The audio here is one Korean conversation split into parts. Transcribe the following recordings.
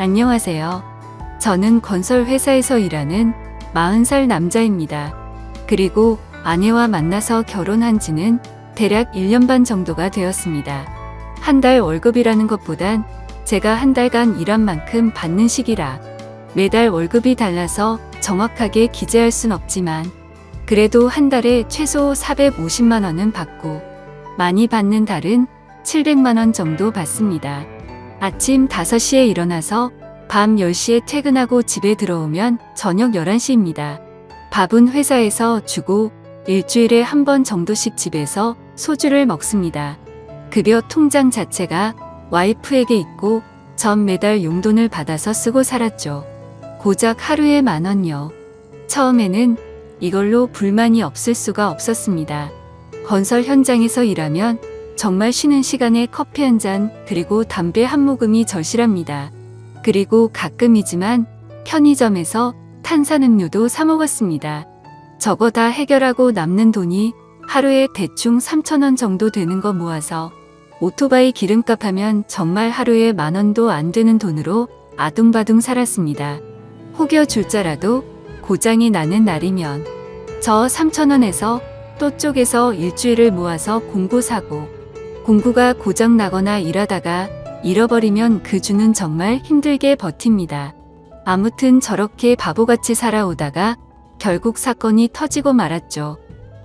안녕하세요. 저는 건설 회사에서 일하는 40살 남자입니다. 그리고 아내와 만나서 결혼한 지는 대략 1년 반 정도가 되었습니다. 한 달 월급이라는 것보단 제가 한 달간 일한 만큼 받는 시기라 매달 월급이 달라서 정확하게 기재할 순 없지만 그래도 한 달에 최소 450만 원은 받고 많이 받는 달은 700만 원 정도 받습니다. 아침 5시에 일어나서 밤 10시에 퇴근하고 집에 들어오면 저녁 11시입니다. 밥은 회사에서 주고 일주일에 한 번 정도씩 집에서 소주를 먹습니다. 급여 통장 자체가 와이프에게 있고 전 매달 용돈을 받아서 쓰고 살았죠. 고작 하루에 10,000원요. 처음에는 이걸로 불만이 없을 수가 없었습니다. 건설 현장에서 일하면 정말 쉬는 시간에 커피 한 잔 그리고 담배 한 모금이 절실합니다. 그리고 가끔이지만 편의점에서 탄산음료도 사 먹었습니다. 저거 다 해결하고 남는 돈이 하루에 대충 3,000원 정도 되는 거 모아서 오토바이 기름값 하면 정말 하루에 10,000원도 안 되는 돈으로 아둥바둥 살았습니다. 혹여 줄자라도 고장이 나는 날이면 저 3,000원에서 또 쪼개서 일주일을 모아서 공구 사고 공구가 고장 나거나 일하다가 잃어버리면 그 주는 정말 힘들게 버팁니다. 아무튼 저렇게 바보같이 살아오다가 결국 사건이 터지고 말았죠.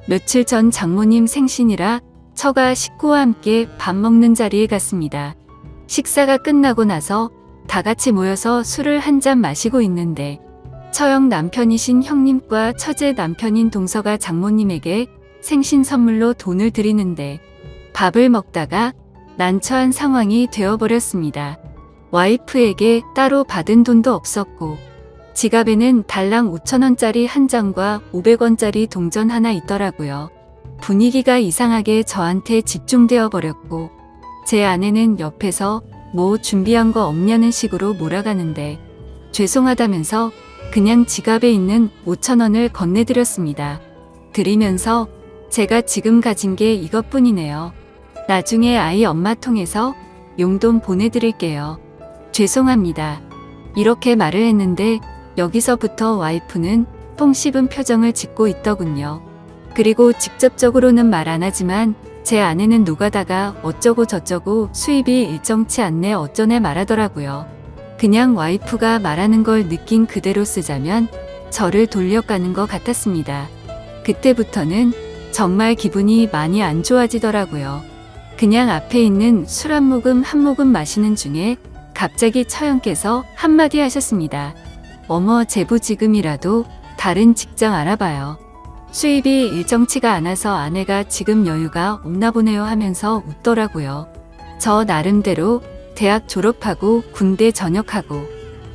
며칠 전 장모님 생신이라 처가 식구와 함께 밥 먹는 자리에 갔습니다. 식사가 끝나고 나서 다 같이 모여서 술을 한 잔 마시고 있는데 처형 남편이신 형님과 처제 남편인 동서가 장모님에게 생신 선물로 돈을 드리는데 밥을 먹다가 난처한 상황이 되어버렸습니다. 와이프에게 따로 받은 돈도 없었고 지갑에는 달랑 5,000원짜리 한 장과 500원짜리 동전 하나 있더라고요. 분위기가 이상하게 저한테 집중되어 버렸고 제 아내는 옆에서 뭐 준비한 거 없냐는 식으로 몰아가는데 죄송하다면서 그냥 지갑에 있는 5,000원을 건네드렸습니다. 드리면서 제가 지금 가진 게 이것뿐이네요. 나중에 아이 엄마 통해서 용돈 보내드릴게요. 죄송합니다. 이렇게 말을 했는데 여기서부터 와이프는 똥 씹은 표정을 짓고 있더군요. 그리고 직접적으로는 말 안 하지만 제 아내는 노가다가 어쩌고 저쩌고 수입이 일정치 않네 어쩌네 말하더라고요. 그냥 와이프가 말하는 걸 느낀 그대로 쓰자면 저를 돌려가는 것 같았습니다. 그때부터는 정말 기분이 많이 안 좋아지더라고요. 그냥 앞에 있는 술 한 모금 마시는 중에 갑자기 처형께서 한마디 하셨습니다. 어머 제부 지금이라도 다른 직장 알아봐요. 수입이 일정치가 않아서 아내가 지금 여유가 없나 보네요 하면서 웃더라고요. 저 나름대로 대학 졸업하고 군대 전역하고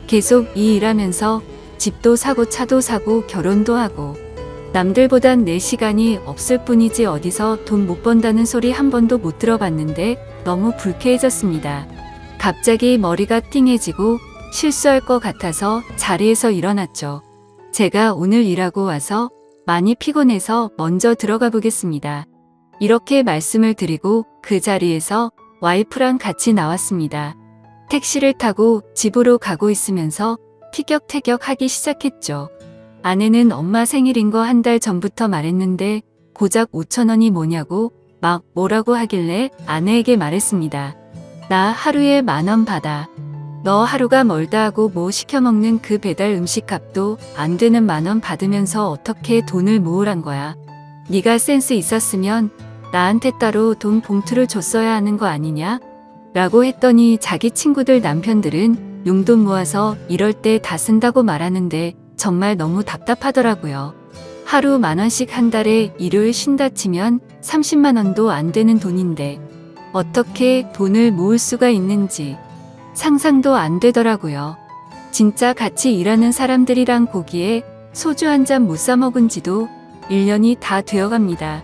계속 이 일하면서 집도 사고 차도 사고 결혼도 하고 남들보단 내 시간이 없을 뿐이지 어디서 돈 못 번다는 소리 한 번도 못 들어봤는데 너무 불쾌해졌습니다. 갑자기 머리가 띵해지고 실수할 것 같아서 자리에서 일어났죠. 제가 오늘 일하고 와서 많이 피곤해서 먼저 들어가 보겠습니다. 이렇게 말씀을 드리고 그 자리에서 와이프랑 같이 나왔습니다. 택시를 타고 집으로 가고 있으면서 티격태격 하기 시작했죠. 아내는 엄마 생일인 거 한 달 전부터 말했는데 고작 5,000원이 뭐냐고 막 뭐라고 하길래 아내에게 말했습니다. 나 하루에 10,000원 받아. 너 하루가 멀다 하고 뭐 시켜먹는 그 배달 음식 값도 안 되는 10,000원 받으면서 어떻게 돈을 모으란 거야. 네가 센스 있었으면 나한테 따로 돈 봉투를 줬어야 하는 거 아니냐? 라고 했더니 자기 친구들 남편들은 용돈 모아서 이럴 때 다 쓴다고 말하는데 정말 너무 답답하더라고요. 하루 10,000원씩 한 달에 일요일 쉰다 치면 30만 원도 안 되는 돈인데 어떻게 돈을 모을 수가 있는지 상상도 안 되더라고요. 진짜 같이 일하는 사람들이랑 고기에 소주 한 잔 못 사 먹은 지도 1년이 다 되어갑니다.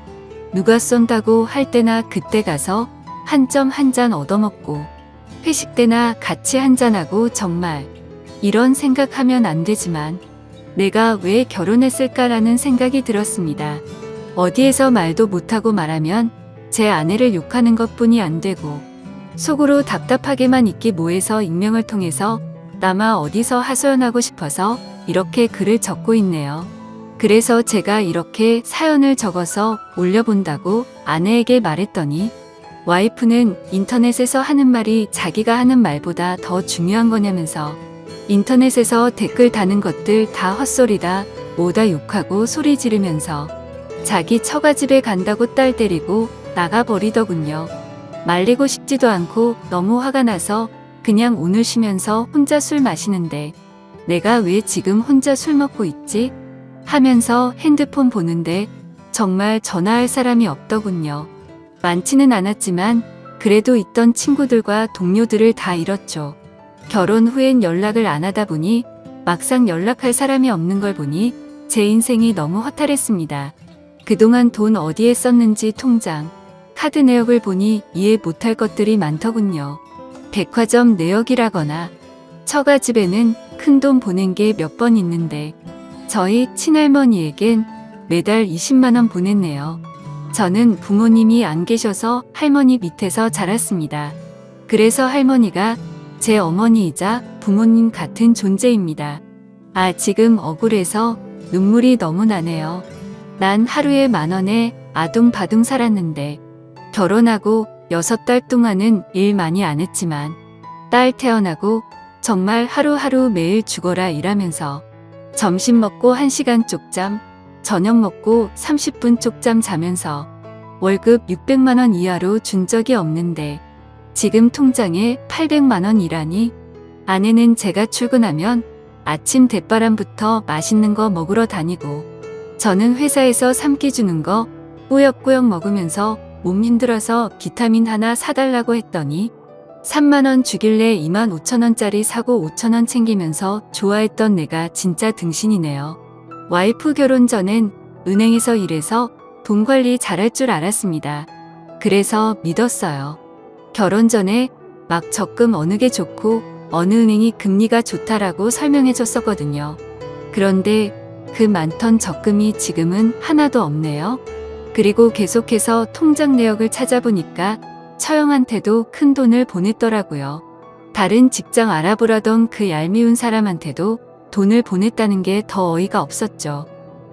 누가 쏜다고 할 때나 그때 가서 한 점 한 잔 얻어먹고 회식 때나 같이 한잔하고 정말 이런 생각하면 안 되지만 내가 왜 결혼했을까라는 생각이 들었습니다. 어디에서 말도 못하고 말하면 제 아내를 욕하는 것뿐이 안 되고 속으로 답답하게만 있기 뭐해서 익명을 통해서 나마 어디서 하소연하고 싶어서 이렇게 글을 적고 있네요. 그래서 제가 이렇게 사연을 적어서 올려본다고 아내에게 말했더니 와이프는 인터넷에서 하는 말이 자기가 하는 말보다 더 중요한 거냐면서 인터넷에서 댓글 다는 것들 다 헛소리다 뭐다 욕하고 소리 지르면서 자기 처가집에 간다고 딸 때리고 나가버리더군요. 말리고 싶지도 않고 너무 화가 나서 그냥 오늘 쉬면서 혼자 술 마시는데 내가 왜 지금 혼자 술 먹고 있지? 하면서 핸드폰 보는데 정말 전화할 사람이 없더군요. 많지는 않았지만 그래도 있던 친구들과 동료들을 다 잃었죠. 결혼 후엔 연락을 안 하다 보니 막상 연락할 사람이 없는 걸 보니 제 인생이 너무 허탈했습니다. 그동안 돈 어디에 썼는지 통장, 카드 내역을 보니 이해 못할 것들이 많더군요. 백화점 내역이라거나 처가집에는 큰돈 보낸 게 몇 번 있는데 저희 친할머니에겐 매달 20만 원 보냈네요. 저는 부모님이 안 계셔서 할머니 밑에서 자랐습니다. 그래서 할머니가 제 어머니이자 부모님 같은 존재입니다. 아, 지금 억울해서 눈물이 너무 나네요. 난 하루에 10,000원에 아둥바둥 살았는데 결혼하고 6달 동안은 일 많이 안 했지만 딸 태어나고 정말 하루하루 매일 죽어라 일하면서 점심 먹고 1시간 쪽잠, 저녁 먹고 30분 쪽잠 자면서 월급 600만 원 이하로 준 적이 없는데 지금 통장에 800만 원이라니 아내는 제가 출근하면 아침 대바람부터 맛있는 거 먹으러 다니고 저는 회사에서 삼키 주는 거 꾸역꾸역 먹으면서 몸 힘들어서 비타민 하나 사달라고 했더니 3만 원 주길래 25,000원짜리 사고 5,000원 챙기면서 좋아했던 내가 진짜 등신이네요. 와이프 결혼 전엔 은행에서 일해서 돈 관리 잘할 줄 알았습니다. 그래서 믿었어요. 결혼 전에 막 적금 어느 게 좋고 어느 은행이 금리가 좋다라고 설명해 줬었거든요. 그런데 그 많던 적금이 지금은 하나도 없네요. 그리고 계속해서 통장 내역을 찾아보니까 처형한테도 큰 돈을 보냈더라고요. 다른 직장 알아보라던 그 얄미운 사람한테도 돈을 보냈다는 게 더 어이가 없었죠.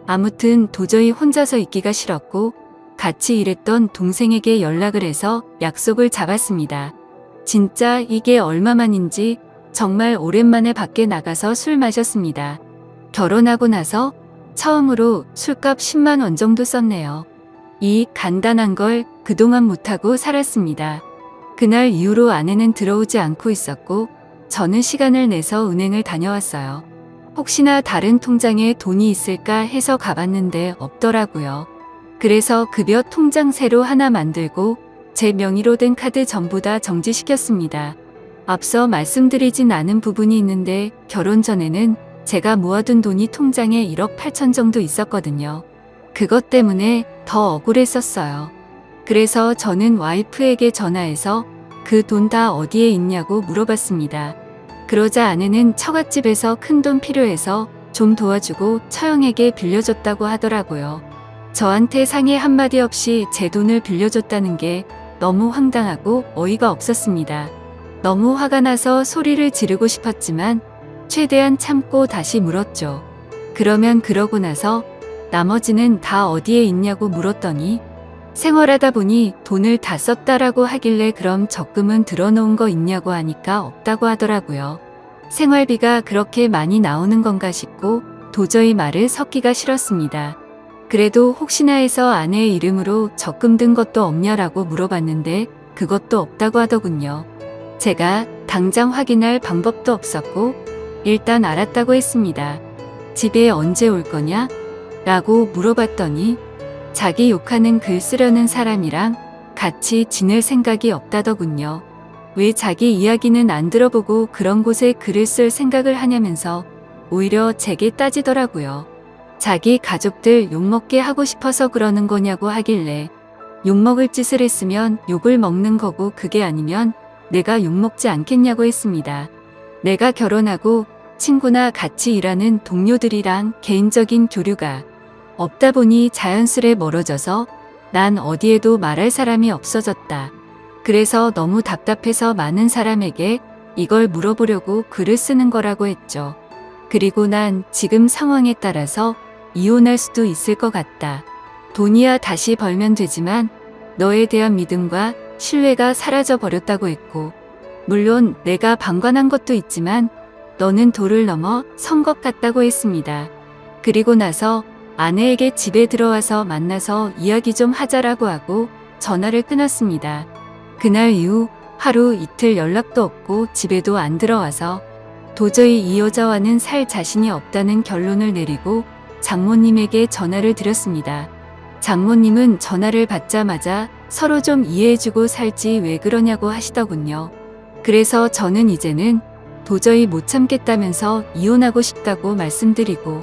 아무튼 도저히 혼자서 있기가 싫었고 같이 일했던 동생에게 연락을 해서 약속을 잡았습니다. 진짜 이게 얼마만인지 정말 오랜만에 밖에 나가서 술 마셨습니다. 결혼하고 나서 처음으로 술값 10만 원 정도 썼네요. 이 간단한 걸 그동안 못하고 살았습니다. 그날 이후로 아내는 들어오지 않고 있었고 저는 시간을 내서 은행을 다녀왔어요. 혹시나 다른 통장에 돈이 있을까 해서 가봤는데 없더라고요. 그래서 급여 통장 새로 하나 만들고 제 명의로 된 카드 전부 다 정지시켰습니다. 앞서 말씀드리진 않은 부분이 있는데 결혼 전에는 제가 모아둔 돈이 통장에 1억 8천 정도 있었거든요. 그것 때문에 더 억울했었어요. 그래서 저는 와이프에게 전화해서 그 돈 다 어디에 있냐고 물어봤습니다. 그러자 아내는 처갓집에서 큰 돈 필요해서 좀 도와주고 처형에게 빌려줬다고 하더라고요. 저한테 상의 한마디 없이 제 돈을 빌려줬다는 게 너무 황당하고 어이가 없었습니다. 너무 화가 나서 소리를 지르고 싶었지만 최대한 참고 다시 물었죠. 그러면 그러고 나서 나머지는 다 어디에 있냐고 물었더니 생활하다 보니 돈을 다 썼다라고 하길래 그럼 적금은 들어놓은 거 있냐고 하니까 없다고 하더라고요. 생활비가 그렇게 많이 나오는 건가 싶고 도저히 말을 섞기가 싫었습니다. 그래도 혹시나 해서 아내의 이름으로 적금 든 것도 없냐라고 물어봤는데 그것도 없다고 하더군요. 제가 당장 확인할 방법도 없었고 일단 알았다고 했습니다. 집에 언제 올 거냐? 라고 물어봤더니 자기 욕하는 글 쓰려는 사람이랑 같이 지낼 생각이 없다더군요. 왜 자기 이야기는 안 들어보고 그런 곳에 글을 쓸 생각을 하냐면서 오히려 제게 따지더라고요. 자기 가족들 욕먹게 하고 싶어서 그러는 거냐고 하길래 욕먹을 짓을 했으면 욕을 먹는 거고 그게 아니면 내가 욕먹지 않겠냐고 했습니다. 내가 결혼하고 친구나 같이 일하는 동료들이랑 개인적인 교류가 없다 보니 자연스레 멀어져서 난 어디에도 말할 사람이 없어졌다. 그래서 너무 답답해서 많은 사람에게 이걸 물어보려고 글을 쓰는 거라고 했죠. 그리고 난 지금 상황에 따라서 이혼할 수도 있을 것 같다. 돈이야 다시 벌면 되지만 너에 대한 믿음과 신뢰가 사라져 버렸다고 했고, 물론 내가 방관한 것도 있지만 너는 도를 넘어 선 것 같다고 했습니다. 그리고 나서 아내에게 집에 들어와서 만나서 이야기 좀 하자라고 하고 전화를 끊었습니다. 그날 이후 하루 이틀 연락도 없고 집에도 안 들어와서 도저히 이 여자와는 살 자신이 없다는 결론을 내리고 장모님에게 전화를 드렸습니다. 장모님은 전화를 받자마자 서로 좀 이해해주고 살지 왜 그러냐고 하시더군요. 그래서 저는 이제는 도저히 못 참겠다면서 이혼하고 싶다고 말씀드리고,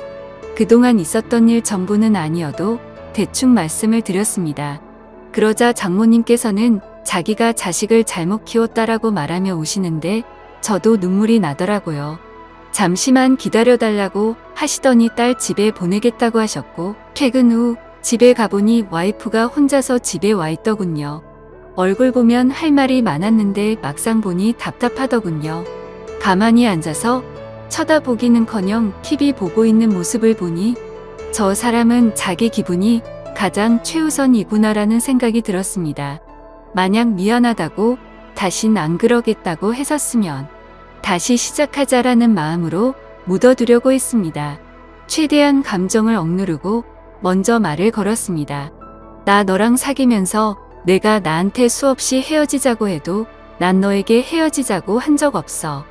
그동안 있었던 일 전부는 아니어도 대충 말씀을 드렸습니다. 그러자 장모님께서는 자기가 자식을 잘못 키웠다라고 말하며 우시는데 저도 눈물이 나더라고요. 잠시만 기다려달라고 하시더니 딸 집에 보내겠다고 하셨고, 퇴근 후 집에 가보니 와이프가 혼자서 집에 와 있더군요. 얼굴 보면 할 말이 많았는데 막상 보니 답답하더군요. 가만히 앉아서 쳐다보기는커녕 TV 보고 있는 모습을 보니 저 사람은 자기 기분이 가장 최우선이구나라는 생각이 들었습니다. 만약 미안하다고 다신 안 그러겠다고 했었으면 다시 시작하자라는 마음으로 묻어두려고 했습니다. 최대한 감정을 억누르고 먼저 말을 걸었습니다. 나 너랑 사귀면서 내가 나한테 수없이 헤어지자고 해도 난 너에게 헤어지자고 한 적 없어.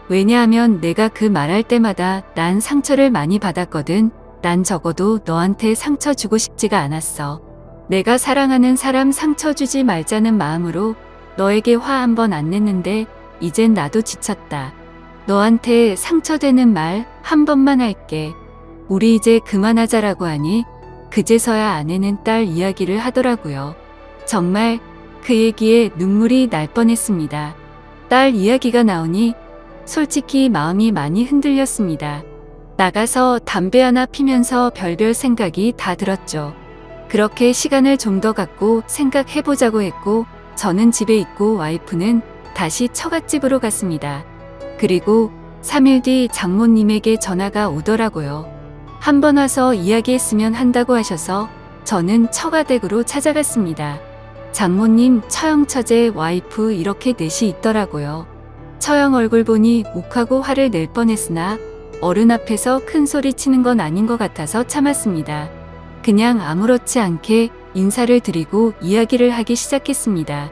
왜냐하면 내가 그 말할 때마다 난 상처를 많이 받았거든. 난 적어도 너한테 상처 주고 싶지가 않았어. 내가 사랑하는 사람 상처 주지 말자는 마음으로 너에게 화 한 번 안 냈는데 이젠 나도 지쳤다. 너한테 상처되는 말 한 번만 할게. 우리 이제 그만하자라고 하니 그제서야 아내는 딸 이야기를 하더라고요. 정말 그 얘기에 눈물이 날 뻔했습니다. 딸 이야기가 나오니 솔직히 마음이 많이 흔들렸습니다. 나가서 담배 하나 피면서 별별 생각이 다 들었죠. 그렇게 시간을 좀 더 갖고 생각해보자고 했고, 저는 집에 있고 와이프는 다시 처갓집으로 갔습니다. 그리고 3일 뒤 장모님에게 전화가 오더라고요. 한번 와서 이야기했으면 한다고 하셔서 저는 처가댁으로 찾아갔습니다. 장모님, 처형 처제, 와이프 이렇게 넷이 있더라고요. 처형 얼굴 보니 욱하고 화를 낼 뻔했으나 어른 앞에서 큰 소리 치는 건 아닌 것 같아서 참았습니다. 그냥 아무렇지 않게 인사를 드리고 이야기를 하기 시작했습니다.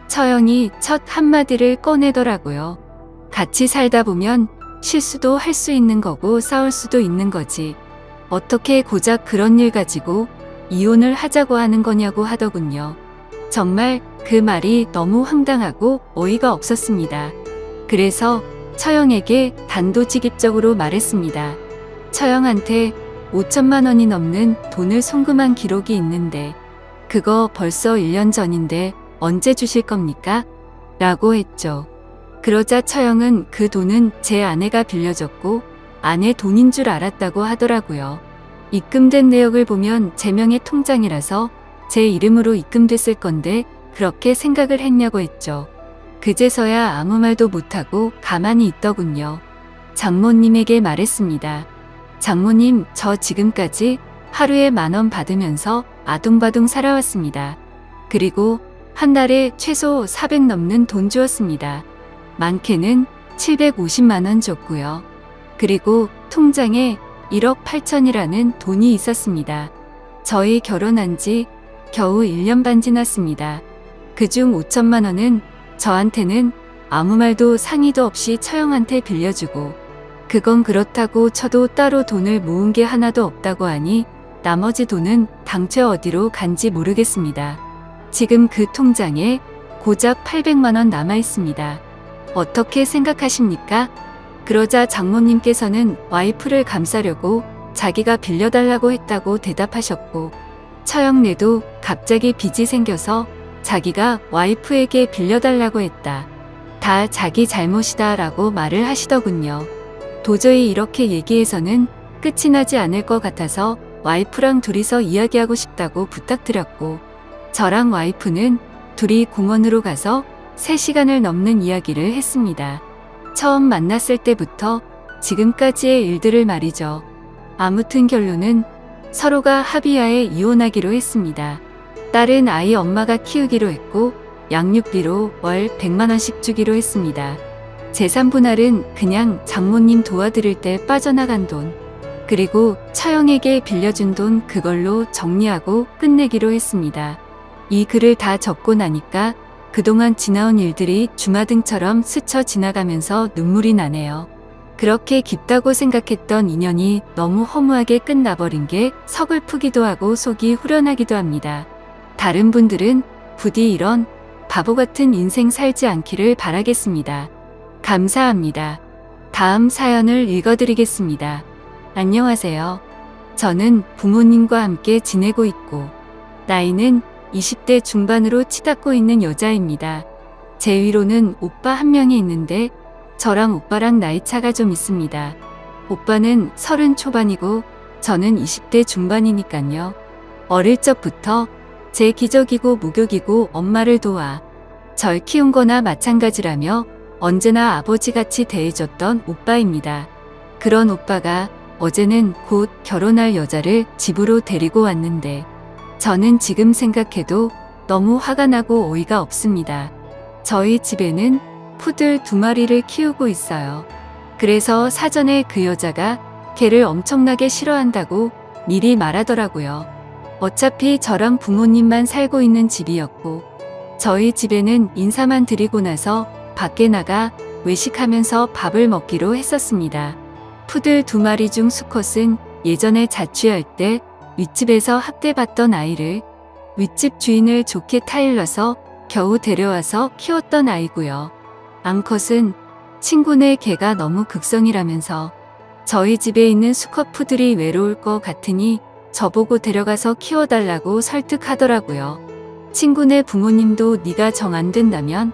처형이 첫 한마디를 꺼내더라고요. 같이 살다 보면 실수도 할 수 있는 거고 싸울 수도 있는 거지. 어떻게 고작 그런 일 가지고 이혼을 하자고 하는 거냐고 하더군요. 정말 그 말이 너무 황당하고 어이가 없었습니다. 그래서 처형에게 단도직입적으로 말했습니다. 처형한테 5천만 원이 넘는 돈을 송금한 기록이 있는데 그거 벌써 1년 전인데 언제 주실 겁니까? 라고 했죠. 그러자 처형은 그 돈은 제 아내가 빌려줬고 아내 돈인 줄 알았다고 하더라고요. 입금된 내역을 보면 제 명의 통장이라서 제 이름으로 입금됐을 건데 그렇게 생각을 했냐고 했죠. 그제서야 아무 말도 못하고 가만히 있더군요. 장모님에게 말했습니다. 장모님, 저 지금까지 하루에 10,000원 받으면서 아둥바둥 살아왔습니다. 그리고 한 달에 최소 400 넘는 돈 주었습니다. 많게는 750만 원 줬고요. 그리고 통장에 1억 8천이라는 돈이 있었습니다. 저희 결혼한 지 겨우 1년 반 지났습니다. 그중 5천만 원은 저한테는 아무 말도 상의도 없이 처형한테 빌려주고, 그건 그렇다고 쳐도 따로 돈을 모은 게 하나도 없다고 하니 나머지 돈은 당최 어디로 간지 모르겠습니다. 지금 그 통장에 고작 800만 원 남아 있습니다. 어떻게 생각하십니까? 그러자 장모님께서는 와이프를 감싸려고 자기가 빌려달라고 했다고 대답하셨고, 처형네도 갑자기 빚이 생겨서 자기가 와이프에게 빌려달라고 했다. 다 자기 잘못이다 라고 말을 하시더군요. 도저히 이렇게 얘기해서는 끝이 나지 않을 것 같아서 와이프랑 둘이서 이야기하고 싶다고 부탁드렸고, 저랑 와이프는 둘이 공원으로 가서 3시간을 넘는 이야기를 했습니다. 처음 만났을 때부터 지금까지의 일들을 말이죠. 아무튼 결론은 서로가 합의하에 이혼하기로 했습니다. 딸은 아이 엄마가 키우기로 했고 양육비로 월 100만 원씩 주기로 했습니다. 재산 분할은 그냥 장모님 도와드릴 때 빠져나간 돈, 그리고 처형에게 빌려준 돈 그걸로 정리하고 끝내기로 했습니다. 이 글을 다 적고 나니까 그동안 지나온 일들이 주마등처럼 스쳐 지나가면서 눈물이 나네요. 그렇게 깊다고 생각했던 인연이 너무 허무하게 끝나버린 게 서글프기도 하고 속이 후련하기도 합니다. 다른 분들은 부디 이런 바보 같은 인생 살지 않기를 바라겠습니다. 감사합니다. 다음 사연을 읽어드리겠습니다. 안녕하세요. 저는 부모님과 함께 지내고 있고 나이는 20대 중반으로 치닫고 있는 여자입니다. 제 위로는 오빠 한 명이 있는데 저랑 오빠랑 나이 차가 좀 있습니다. 오빠는 30 초반이고 저는 20대 중반이니깐요. 어릴 적부터 제 기저귀고 목욕이고 엄마를 도와 절 키운 거나 마찬가지라며 언제나 아버지같이 대해줬던 오빠입니다. 그런 오빠가 어제는 곧 결혼할 여자를 집으로 데리고 왔는데 저는 지금 생각해도 너무 화가 나고 어이가 없습니다. 저희 집에는 푸들 2마리를 키우고 있어요. 그래서 사전에 그 여자가 개를 엄청나게 싫어한다고 미리 말하더라고요. 어차피 저랑 부모님만 살고 있는 집이었고 저희 집에는 인사만 드리고 나서 밖에 나가 외식하면서 밥을 먹기로 했었습니다. 푸들 2마리 중 수컷은 예전에 자취할 때 윗집에서 학대받던 아이를 윗집 주인을 좋게 타일러서 겨우 데려와서 키웠던 아이고요. 암컷은 친구네 개가 너무 극성이라면서 저희 집에 있는 수컷 푸들이 외로울 것 같으니 저보고 데려가서 키워달라고 설득하더라고요. 친구네 부모님도 네가 정 안 된다면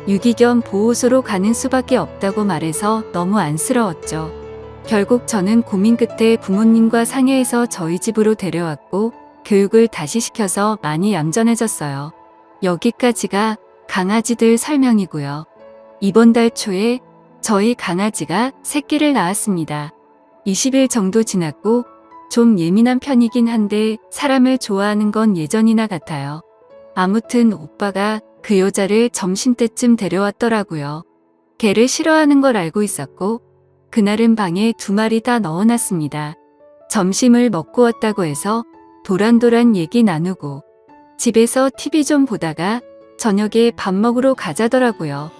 유기견 보호소로 가는 수밖에 없다고 말해서 너무 안쓰러웠죠. 결국 저는 고민 끝에 부모님과 상의해서 저희 집으로 데려왔고 교육을 다시 시켜서 많이 얌전해졌어요. 여기까지가 강아지들 설명이고요. 이번 달 초에 저희 강아지가 새끼를 낳았습니다. 20일 정도 지났고 좀 예민한 편이긴 한데 사람을 좋아하는 건 예전이나 같아요. 아무튼 오빠가 그 여자를 점심때쯤 데려왔더라고요. 개를 싫어하는 걸 알고 있었고 그날은 방에 2마리 다 넣어놨습니다. 점심을 먹고 왔다고 해서 도란도란 얘기 나누고 집에서 TV 좀 보다가 저녁에 밥 먹으러 가자더라고요.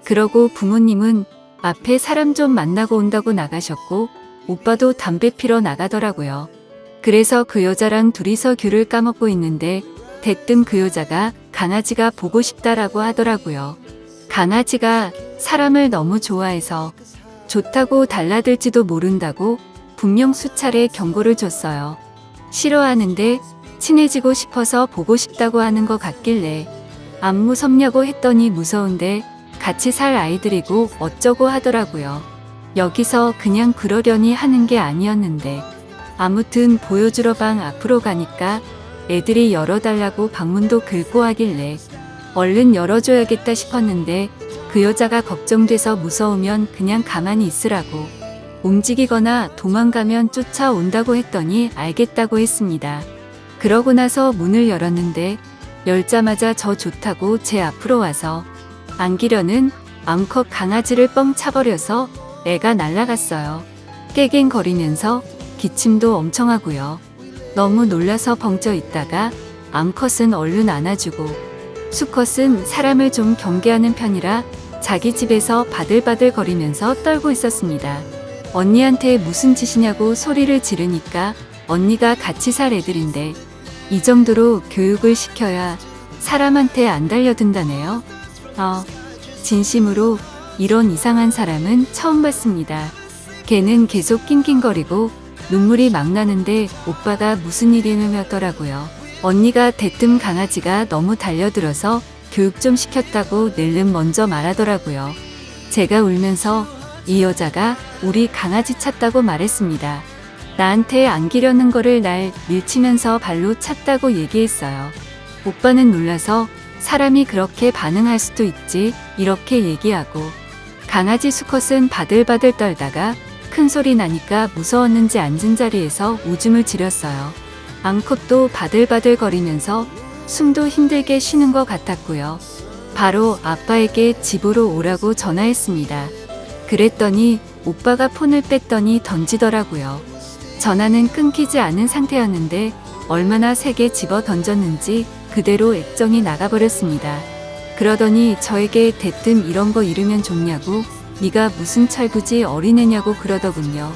그러고 부모님은 앞에 사람 좀 만나고 온다고 나가셨고 오빠도 담배 피러 나가더라고요. 그래서 그 여자랑 둘이서 귤을 까먹고 있는데 대뜸 그 여자가 강아지가 보고 싶다라고 하더라고요. 강아지가 사람을 너무 좋아해서 좋다고 달라들지도 모른다고 분명 수차례 경고를 줬어요. 싫어하는데 친해지고 싶어서 보고 싶다고 하는 것 같길래 안 무섭냐고 했더니 무서운데 같이 살 아이들이고 어쩌고 하더라고요. 여기서 그냥 그러려니 하는 게 아니었는데 아무튼 보여주러 방 앞으로 가니까 애들이 열어달라고 방문도 긁고 하길래 얼른 열어줘야겠다 싶었는데 그 여자가 걱정돼서 무서우면 그냥 가만히 있으라고 움직이거나 도망가면 쫓아온다고 했더니 알겠다고 했습니다. 그러고 나서 문을 열었는데 열자마자 저 좋다고 제 앞으로 와서 안기려는 암컷 강아지를 뻥 차버려서 애가 날아갔어요. 깨갱거리면서 기침도 엄청 하고요. 너무 놀라서 벙쪄 있다가 암컷은 얼른 안아주고 수컷은 사람을 좀 경계하는 편이라 자기 집에서 바들바들 거리면서 떨고 있었습니다. 언니한테 무슨 짓이냐고 소리를 지르니까 언니가 같이 살 애들인데 이 정도로 교육을 시켜야 사람한테 안 달려든다네요. 진심으로 이런 이상한 사람은 처음 봤습니다. 걔는 계속 낑낑거리고 눈물이 막 나는데 오빠가 무슨 일이냐더라고요. 언니가 대뜸 강아지가 너무 달려들어서 교육 좀 시켰다고 낼름 먼저 말하더라고요. 제가 울면서 이 여자가 우리 강아지 찼다고 말했습니다. 나한테 안기려는 거를 날 밀치면서 발로 찼다고 얘기했어요. 오빠는 놀라서 사람이 그렇게 반응할 수도 있지 이렇게 얘기하고 강아지 수컷은 바들바들 떨다가 큰 소리 나니까 무서웠는지 앉은 자리에서 오줌을 지렸어요. 암컷도 바들바들 거리면서 숨도 힘들게 쉬는 것 같았고요. 바로 아빠에게 집으로 오라고 전화했습니다. 그랬더니 오빠가 폰을 뺐더니 던지더라고요. 전화는 끊기지 않은 상태였는데 얼마나 세게 집어 던졌는지 그대로 액정이 나가버렸습니다. 그러더니 저에게 대뜸 이런 거 잃으면 좋냐고, 네가 무슨 철부지 어린애냐고 그러더군요.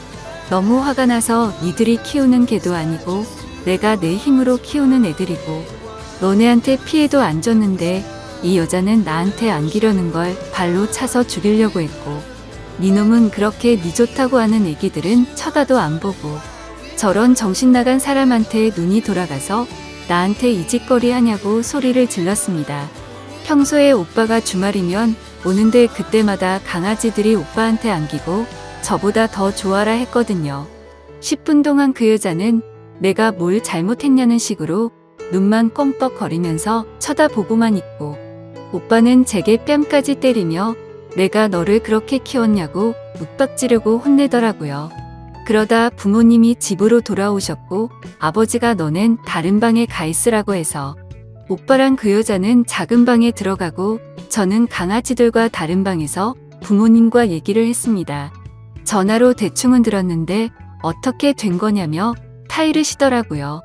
너무 화가 나서 니들이 키우는 개도 아니고 내가 내 힘으로 키우는 애들이고 너네한테 피해도 안 줬는데 이 여자는 나한테 안기려는 걸 발로 차서 죽이려고 했고, 니놈은 그렇게 니 좋다고 하는 애기들은 쳐다도 안 보고 저런 정신 나간 사람한테 눈이 돌아가서 나한테 이 짓거리 하냐고 소리를 질렀습니다. 평소에 오빠가 주말이면 오는데 그때마다 강아지들이 오빠한테 안기고 저보다 더 좋아라 했거든요. 10분 동안 그 여자는 내가 뭘 잘못했냐는 식으로 눈만 껌뻑거리면서 쳐다보고만 있고, 오빠는 제게 뺨까지 때리며 내가 너를 그렇게 키웠냐고 윽박지르고 혼내더라고요. 그러다 부모님이 집으로 돌아오셨고 아버지가 너넨 다른 방에 가 있으라고 해서 오빠랑 그 여자는 작은 방에 들어가고 저는 강아지들과 다른 방에서 부모님과 얘기를 했습니다. 전화로 대충은 들었는데 어떻게 된 거냐며 타이르시더라고요.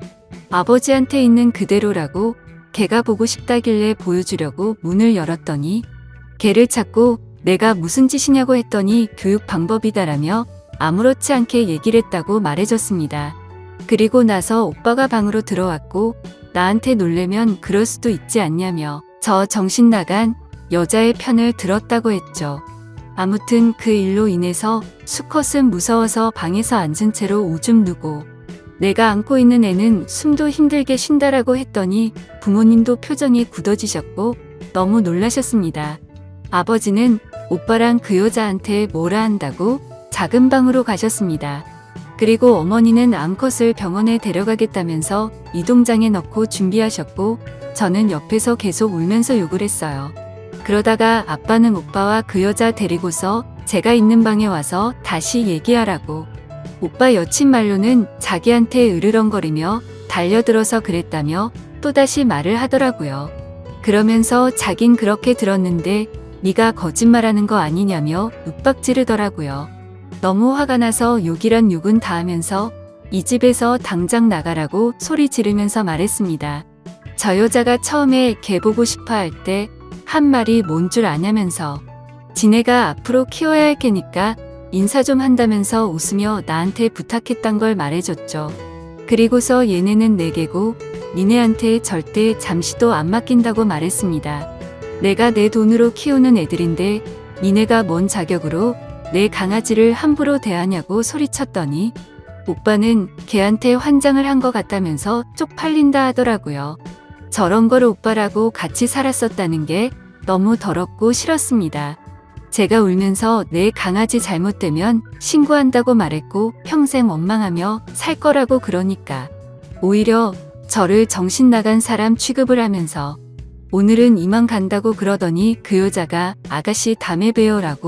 아버지한테 있는 그대로라고 개가 보고 싶다길래 보여주려고 문을 열었더니 개를 찾고 내가 무슨 짓이냐고 했더니 교육 방법이다라며 아무렇지 않게 얘기를 했다고 말해줬습니다. 그리고 나서 오빠가 방으로 들어왔고 나한테 놀래면 그럴 수도 있지 않냐며 저 정신 나간 여자의 편을 들었다고 했죠. 아무튼 그 일로 인해서 수컷은 무서워서 방에서 앉은 채로 오줌 누고 내가 안고 있는 애는 숨도 힘들게 쉰다라고 했더니 부모님도 표정이 굳어지셨고 너무 놀라셨습니다. 아버지는 오빠랑 그 여자한테 뭐라 한다고 작은 방으로 가셨습니다. 그리고 어머니는 암컷을 병원에 데려가겠다면서 이동장에 넣고 준비하셨고 저는 옆에서 계속 울면서 욕을 했어요. 그러다가 아빠는 오빠와 그 여자 데리고서 제가 있는 방에 와서 다시 얘기하라고, 오빠 여친 말로는 자기한테 으르렁거리며 달려들어서 그랬다며 또다시 말을 하더라고요. 그러면서 자긴 그렇게 들었는데 네가 거짓말하는 거 아니냐며 윽박지르더라고요. 너무 화가 나서 욕이란 욕은 다 하면서 이 집에서 당장 나가라고 소리 지르면서 말했습니다. 저 여자가 처음에 개 보고 싶어 할 때 한 말이 뭔 줄 아냐면서 지네가 앞으로 키워야 할 개니까 인사 좀 한다면서 웃으며 나한테 부탁했단 걸 말해줬죠. 그리고서 얘네는 내 개고 니네한테 절대 잠시도 안 맡긴다고 말했습니다. 내가 내 돈으로 키우는 애들인데 니네가 뭔 자격으로 내 강아지를 함부로 대하냐고 소리쳤더니 오빠는 걔한테 환장을 한 것 같다면서 쪽팔린다 하더라고요. 저런 걸 오빠라고 같이 살았었다는 게 너무 더럽고 싫었습니다. 제가 울면서 내 강아지 잘못되면 신고한다고 말했고 평생 원망하며 살 거라고 그러니까 오히려 저를 정신 나간 사람 취급을 하면서 오늘은 이만 간다고 그러더니 그 여자가 아가씨 다음에 봬요라고